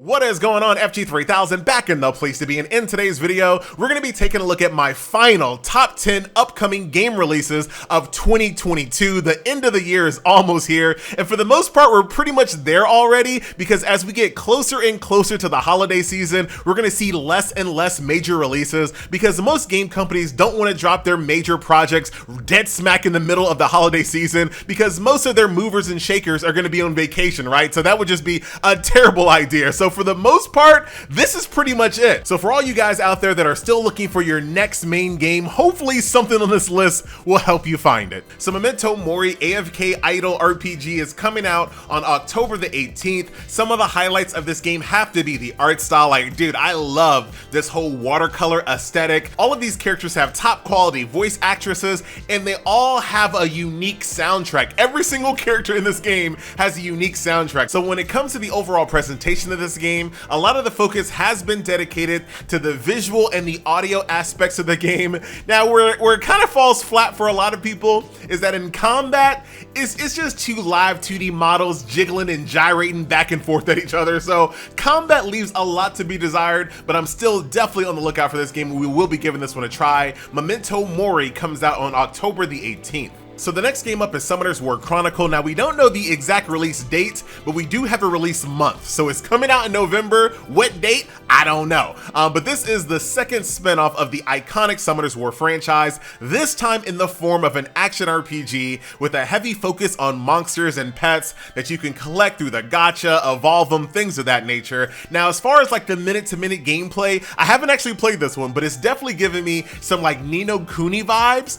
What is going on, FG3000, back in the place to be, and in today's video, we're going to be taking a look at my final top 10 upcoming game releases of 2022. The end of the year is almost here, and for the most part, we're pretty much there already, because as we get closer and closer to the holiday season, we're going to see less and less major releases, because most game companies don't want to drop their major projects dead smack in the middle of the holiday season, because most of their movers and shakers are going to be on vacation, right? So that would just be a terrible idea. So for the most part, this is pretty much it. So for all you guys out there that are still looking for your next main game, hopefully something on this list will help you find it. So Memento Mori AFK Idle RPG is coming out on October the 18th. Some of the highlights of this game have to be the art style. Like, dude, I love this whole watercolor aesthetic. All of these characters have top quality voice actresses, and they all have a unique soundtrack. Every single character in this game has a unique soundtrack. So when it comes to the overall presentation of this game, a lot of the focus has been dedicated to the visual and the audio aspects of the game. Now, where it kind of falls flat for a lot of people is that in combat, it's just two live 2D models jiggling and gyrating back and forth at each other. So combat leaves a lot to be desired, but I'm still definitely on the lookout for this game. We will be giving this one a try. Memento Mori comes out on October the 18th. So the next game up is Summoner's War Chronicle. Now, we don't know the exact release date, but we do have a release month. So it's coming out in November. What date? I don't know. But this is the second spinoff of the iconic Summoner's War franchise, this time in the form of an action RPG with a heavy focus on monsters and pets that you can collect through the gacha, evolve them, things of that nature. Now, as far as like the minute-to-minute gameplay, I haven't actually played this one, but it's definitely giving me some like Ni no Kuni vibes.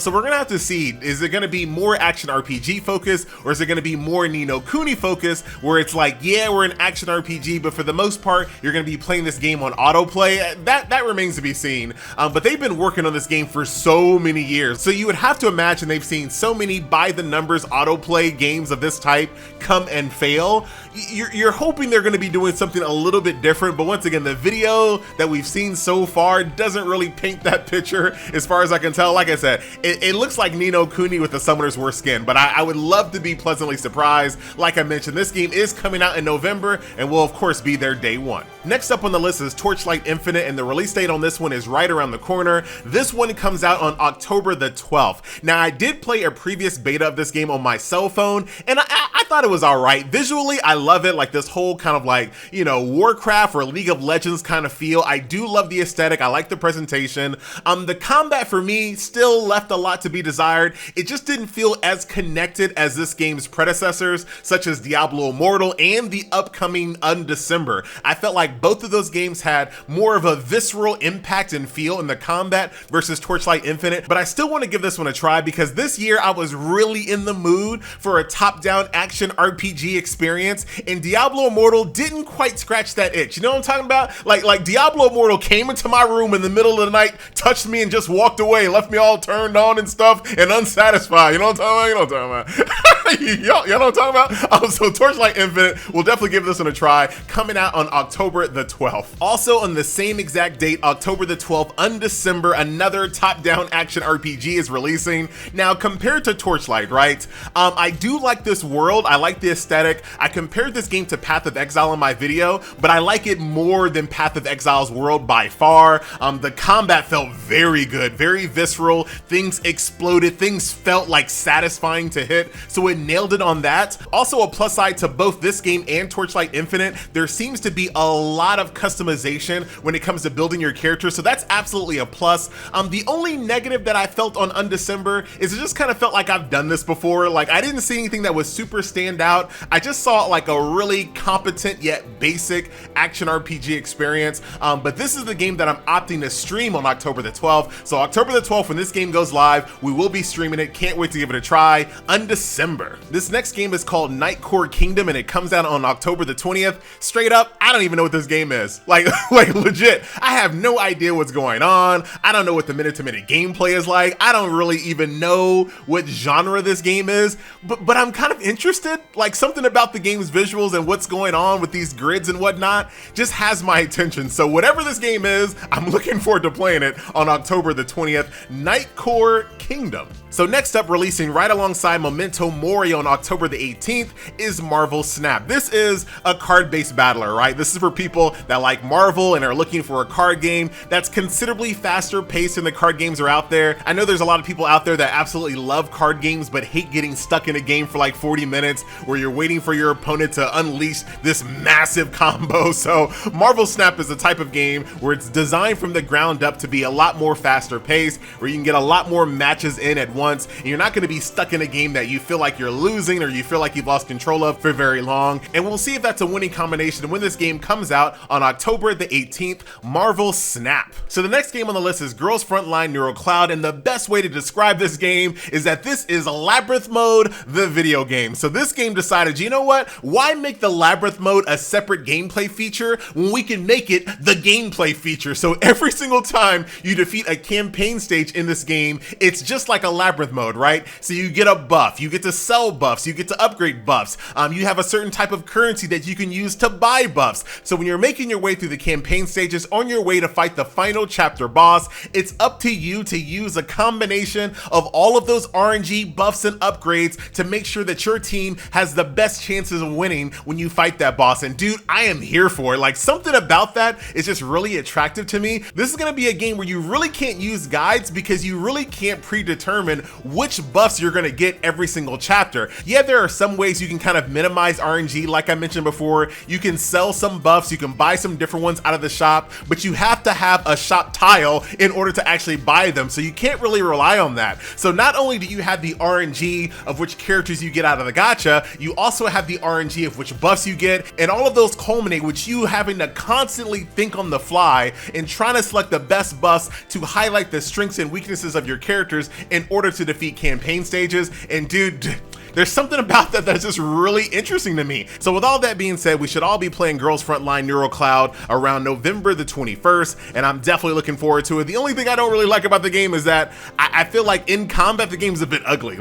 So we're gonna have to see, is it gonna be more action RPG focused, or is it gonna be more Ni no Kuni focused, where it's like, yeah, we're an action RPG, but for the most part, you're gonna be playing this game on autoplay? That remains to be seen. But they've been working on this game for so many years, so you would have to imagine they've seen so many by-the-numbers autoplay games of this type come and fail. You're hoping they're gonna be doing something a little bit different, but once again, the video that we've seen so far doesn't really paint that picture as far as I can tell. Like I said, it looks like Ni no Kuni with the Summoner's War skin, but I would love to be pleasantly surprised. Like I mentioned, this game is coming out in November and will of course be there day one. Next up on the list is Torchlight Infinite, and the release date on this one is right around the corner. This one comes out on October the 12th. Now, I did play a previous beta of this game on my cell phone, and I thought it was all right. Visually, I love it, like this whole kind of like, you know, Warcraft or League of Legends kind of feel. I do love the aesthetic. I like the presentation. The combat for me still left a lot to be desired. It just didn't feel as connected as this game's predecessors, such as Diablo Immortal and the upcoming Undecember. I felt like both of those games had more of a visceral impact and feel in the combat versus Torchlight Infinite, but I still want to give this one a try because this year I was really in the mood for a top-down action RPG experience, and Diablo Immortal didn't quite scratch that itch. You know what I'm talking about? Like Diablo Immortal came into my room in the middle of the night, touched me, and just walked away, left me all turned on and stuff and unsatisfied. You know what I'm talking about? You know what I'm talking about? Y'all know what I'm talking about? So Torchlight Infinite, we'll definitely give this one a try, coming out on October the 12th. Also on the same exact date, October the 12th, Undecember, another top-down action RPG is releasing. Now, compared to Torchlight, right? I do like this world. I like the aesthetic. I compared this game to Path of Exile in my video, but I like it more than Path of Exile's world by far. The combat felt very good, very visceral. Things exploded. Things felt like satisfying to hit, so it nailed it on that. Also, a plus side to both this game and Torchlight Infinite, there seems to be a lot of customization when it comes to building your character, so that's absolutely a plus. The only negative that I felt on Undecember is it just kind of felt like I've done this before. Like, I didn't see anything that was super stand out. I just saw like a really competent yet basic action RPG experience, but this is the game that I'm opting to stream on October the 12th. So October the 12th, when this game goes live, we will be streaming it. Can't wait to give it a try. Undecember. This next game is called KnightCore Kingdom, and it comes out on October the 20th. Straight up, I don't even know what this game is. Like legit, I have no idea what's going on. I don't know what the minute-to-minute gameplay is like. I don't really even know what genre this game is, but I'm kind of interested. Like, something about the game's visuals and what's going on with these grids and whatnot just has my attention. So whatever this game is, I'm looking forward to playing it on October the 20th. KnightCore Kingdom. So next up, releasing right alongside Memento Mori on October the 18th is Marvel Snap. This is a card-based battler, right? This is for people that like Marvel and are looking for a card game that's considerably faster paced than the card games are out there. I know there's a lot of people out there that absolutely love card games but hate getting stuck in a game for like 40 minutes where you're waiting for your opponent to unleash this massive combo. So Marvel Snap is the type of game where it's designed from the ground up to be a lot more faster paced, where you can get a lot more matches in at once, and you're not going to be stuck in a game that you feel like you're losing or you feel like you've lost control of for very long. And we'll see if that's a winning combination when this game comes out on October the 18th, Marvel Snap. So the next game on the list is Girls Frontline Neural Cloud, and the best way to describe this game is that this is Labyrinth Mode, the video game. So this game decided, you know what? Why make the Labyrinth Mode a separate gameplay feature when we can make it the gameplay feature? So every single time you defeat a campaign stage in this game, it's just like a Labyrinth Mode, right? So you get a buff, you get to sell buffs, you get to upgrade buffs, you have a certain type of currency that you can use to buy buffs. So when you're making your way through the campaign stages on your way to fight the final chapter boss, it's up to you to use a combination of all of those RNG buffs and upgrades to make sure that your team has the best chances of winning when you fight that boss. And dude, I am here for it. Like, something about that is just really attractive to me. This is gonna be a game where you really can't use guides because you really can't predetermine which buffs you're gonna get every single chapter. Yeah, there are some ways you can kind of minimize RNG, like I mentioned before. You can sell some buffs, you can buy some different ones out of the shop, but you have to have a shop tile in order to actually buy them, so you can't really rely on that. So not only do you have the RNG of which characters you get out of the gacha, you also have the RNG of which buffs you get, and all of those culminate with you having to constantly think on the fly and trying to select the best buffs to highlight the strengths and weaknesses of your characters in order to defeat campaign stages. And dude, there's something about that that's just really interesting to me. So with all that being said, we should all be playing Girls Frontline Neural Cloud around November the 21st, and I'm definitely looking forward to it. The only thing I don't really like about the game is that I feel like in combat, the game's a bit ugly.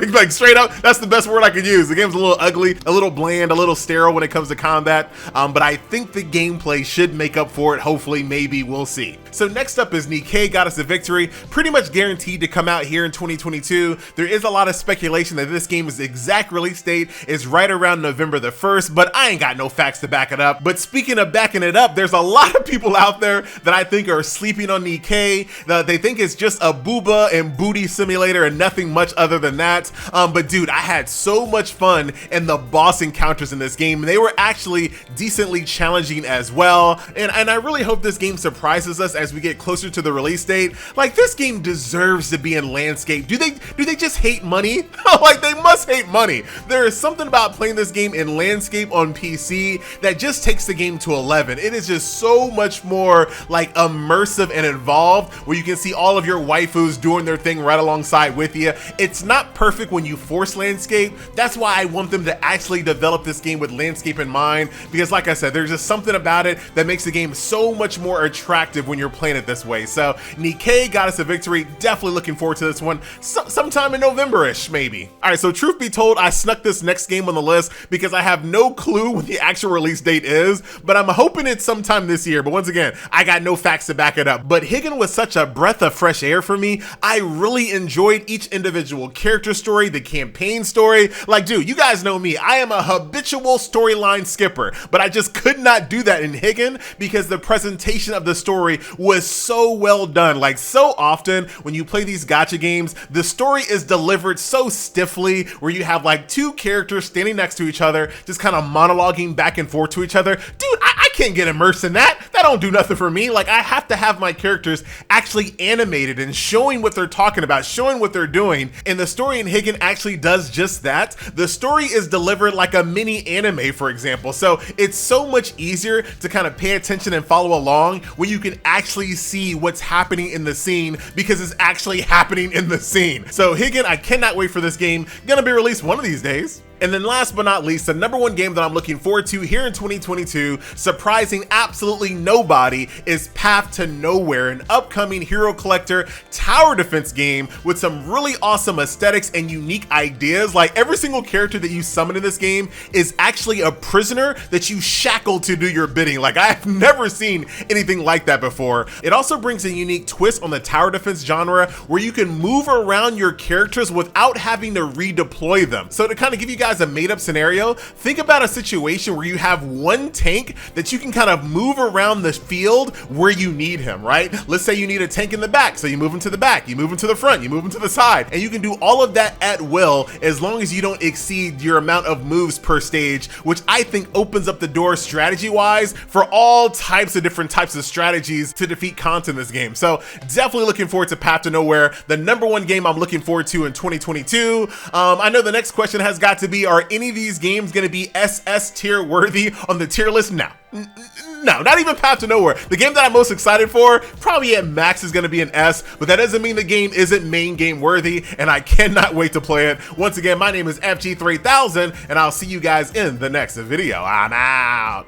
like straight up, that's the best word I could use. The game's a little ugly, a little bland, a little sterile when it comes to combat, but I think the gameplay should make up for it. Hopefully, maybe, we'll see. So next up is Nikke Goddess of Victory, pretty much guaranteed to come out here in 2022. There is a lot of speculation that this game's exact release date is right around November the 1st, but I ain't got no facts to back it up. But speaking of backing it up, there's a lot of people out there that I think are sleeping on Nikke, that they think it's just a booba and booty simulator and nothing much other than that. But dude, I had so much fun in the boss encounters in this game. They were actually decently challenging as well, and I really hope this game surprises us as we get closer to the release date. Like, this game deserves to be in landscape. Do they just hate money? Like, they must hate money. There is something about playing this game in landscape on PC that just takes the game to 11. It is just so much more like immersive and involved, where you can see all of your waifus doing their thing right alongside with you. It's not perfect when you force landscape. That's why I want them to actually develop this game with landscape in mind, because like I said, there's just something about it that makes the game so much more attractive when you're playing it this way. So Nikke Goddess of Victory, definitely looking forward to this one sometime in November-ish, maybe. All right, so truth be told, I snuck this next game on the list because I have no clue when the actual release date is, but I'm hoping it's sometime this year. But once again, I got no facts to back it up. But Higgin was such a breath of fresh air for me. I really enjoyed each individual character story, the campaign story. Like, dude, you guys know me. I am a habitual storyline skipper, but I just could not do that in Higgin because the presentation of the story was so well done. Like, so often when you play these gacha games, the story is delivered so stiffly, where you have like two characters standing next to each other, just kind of monologuing back and forth to each other. Dude, I can't get immersed in that. That don't do nothing for me. Like, I have to have my characters actually animated and showing what they're talking about, showing what they're doing. And the story in Higgin actually does just that. The story is delivered like a mini anime, for example. So it's so much easier to kind of pay attention and follow along when you can actually see what's happening in the scene, because it's actually happening in the scene. So Higgin, I cannot wait for this game. Gonna be released one of these days. And then last but not least, the number one game that I'm looking forward to here in 2022, surprising absolutely nobody, is Path to Nowhere, an upcoming hero collector tower defense game with some really awesome aesthetics and unique ideas. Like, every single character that you summon in this game is actually a prisoner that you shackle to do your bidding. Like, I've never seen anything like that before. It also brings a unique twist on the tower defense genre where you can move around your characters without having to redeploy them. So to kind of give you guys a made-up scenario, think about a situation where you have one tank that you can kind of move around the field where you need him, right? Let's say you need a tank in the back, so you move him to the back, you move him to the front, you move him to the side, and you can do all of that at will as long as you don't exceed your amount of moves per stage, which I think opens up the door strategy-wise for all types of different types of strategies to defeat cons in this game. So definitely looking forward to Path to Nowhere, the number one game I'm looking forward to in 2022. I know the next question has got to be, are any of these games going to be SS tier worthy on the tier list? No. No, not even Path to Nowhere. The game that I'm most excited for, probably at max, is going to be an S, but that doesn't mean the game isn't main game worthy, and I cannot wait to play it. Once again, my name is FG3000, and I'll see you guys in the next video. I'm out.